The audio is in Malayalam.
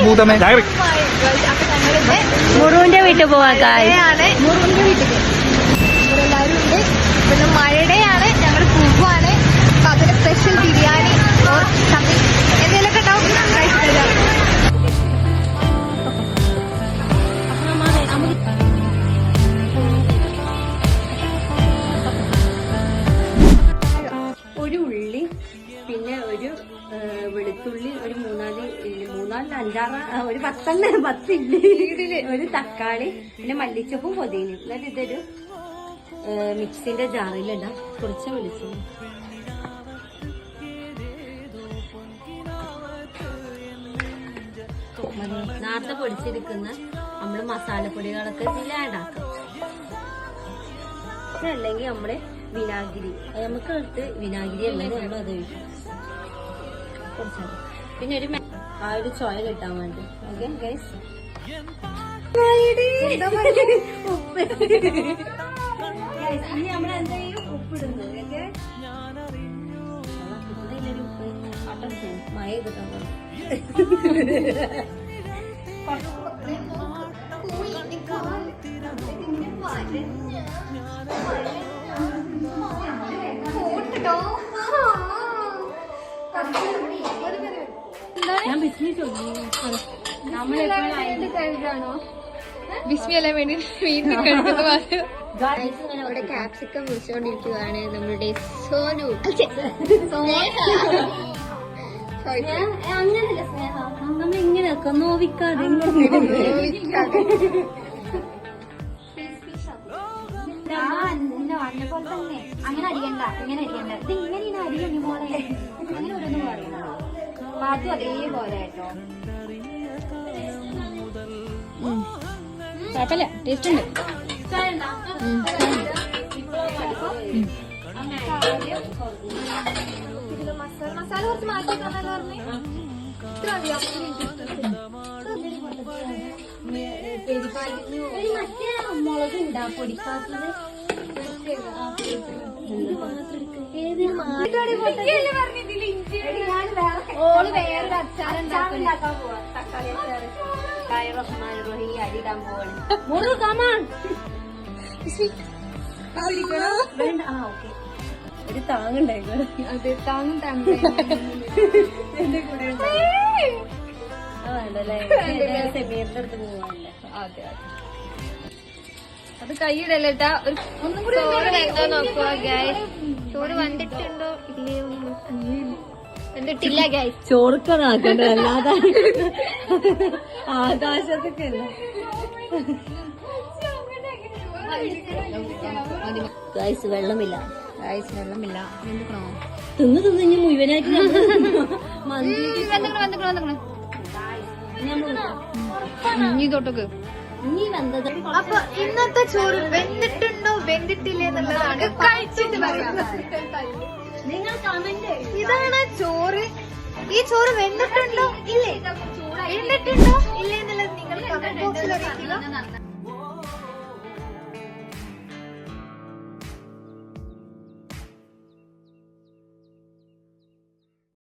ഭൂതമേ. മുറുവിന്റെ വീട്ടിൽ പോവാൻ മുറുവിന്റെ വീട്ടിൽ ഇവരെല്ലാവരും ഉണ്ട്. പിന്നെ മഴയുടെയാണ്, ഞങ്ങൾ പൂവാണ്. അപ്പൊ അതിന് സ്പെഷ്യൽ ബിരിയാണി ഓർ സംതിങ് എന്തെങ്കിലുമൊക്കെ ഉണ്ടാവും. ഒരു ഉള്ളി, പിന്നെ ഒരു വെളുത്തുള്ളി, ഒരു മൂന്നാല് അഞ്ചാറ്, ഒരു 10 ഇല്ലി, ഒരു തക്കാളി, പിന്നെ മല്ലിച്ചപ്പും പൊതിനും. എന്നിട്ട് ഇതൊരു മിക്സിന്റെ ജാറിലിടാം. കുറച്ച് വെളിച്ചെണ്ണ, നേരത്തെ പൊടിച്ചിരിക്കുന്ന നമ്മള് മസാലപ്പൊടികളൊക്കെ ഇതിലാണ്ടാക്കാം. അല്ലെങ്കിൽ നമ്മള് വിനാഗിരി, നമുക്ക് എടുത്ത് വിനാഗിരി അല്ലെങ്കിൽ നമ്മൾ അത് ഒഴിക്കും. കുറച്ചാണ്. പിന്നെ ഒരു ചോയ കിട്ടാൻ വേണ്ടി. ഓക്കെ ഗൈസ്, ഉപ്പ് ഇനി നമ്മൾ എന്താ ചെയ്യും, ഉപ്പിടുന്നത്. ഓക്കെ, മഴ കിട്ടാൻ ഞാൻ ബിസ്മി നമ്മളെപ്പോഴാണോ ബിസ്മിയെല്ലാം വേണ്ടി വീട്ടിൽ കഴിക്കുന്നത്. ഇവിടെ ക്യാപ്സിക്കം മുറിച്ചുകൊണ്ടിരിക്കുകയാണ് നമ്മളുടെ സോനു. അങ്ങനല്ല സ്നേഹ, നമ്മൾ ഇങ്ങനെയൊക്കെ നോവിക്കാതെ പോലെ തന്നെ അങ്ങനെ അരിയണ്ട, ഇങ്ങനെ അരിയണ്ട, ഇത് ഇങ്ങനെ അരിയണി പോലെ അങ്ങനെ ഓരോന്നും പറയുന്നത്. അപ്പൊ അതും അതേപോലെ കേട്ടോ. കുഴപ്പമില്ല, ടേസ്റ്റ് ഉണ്ട്. മസാല കുറച്ച് മാറ്റി തന്നാലോ പറഞ്ഞേ. ഇത്ര മതിയോ? മറ്റേ മുളക് ഉണ്ടാ പൊടിക്കാത്തത്. ഓള് വേറൊരു അച്ചാറുണ്ടാക്കാൻ പോവാ. തക്കാളി അച്ചാറ്. അരിടാൻ പോവാണ്. മുറു കമാൺ വേണ്ട. ആ ഓക്കെ, ഒരു താങ്ങുണ്ടായിരുന്നു. അതെ, താങ്ങും എന്റെ കൂടെ വേണ്ടല്ലേ, സെമീറിന്റെ അടുത്ത് പോവാനല്ലേ. അതെ, അത് കൈയിടല്ലേട്ടാ. ഒന്നും കൂടി ചോറ് വെന്തോ നോക്കുക ഗൈസ്. ചോറ് വന്നിട്ടുണ്ടോ ഇല്ലയോ? വെന്തിട്ടില്ല ഗൈസ്. ചോറുക്കണാക്കണ്ട, അല്ലാതെ ആകാശത്തൊക്കെ അല്ല. ഗൈസ് വെള്ളമില്ല, ഗൈസ് വെള്ളമില്ല. തിന്ന് ഇനി മുഴുവനായിട്ട് ഇനി തൊട്ടൊക്കെ. അപ്പൊ ഇന്നത്തെ ചോറ് വെന്തിട്ടുണ്ടോ വെന്തിട്ടില്ലേ എന്നുള്ളതാണ് കഴിച്ചിട്ട് പറയുന്നത്. നിങ്ങൾ കമന്റ്. ഇതാണ് ചോറ്. ഈ ചോറ് വെന്തിട്ടുണ്ടോ ഇല്ലേ, വെന്തിട്ടുണ്ടോ ഇല്ലേ എന്നുള്ളത് നിങ്ങൾ കമന്റ് ബോക്സിൽ അറിയിക്കുക.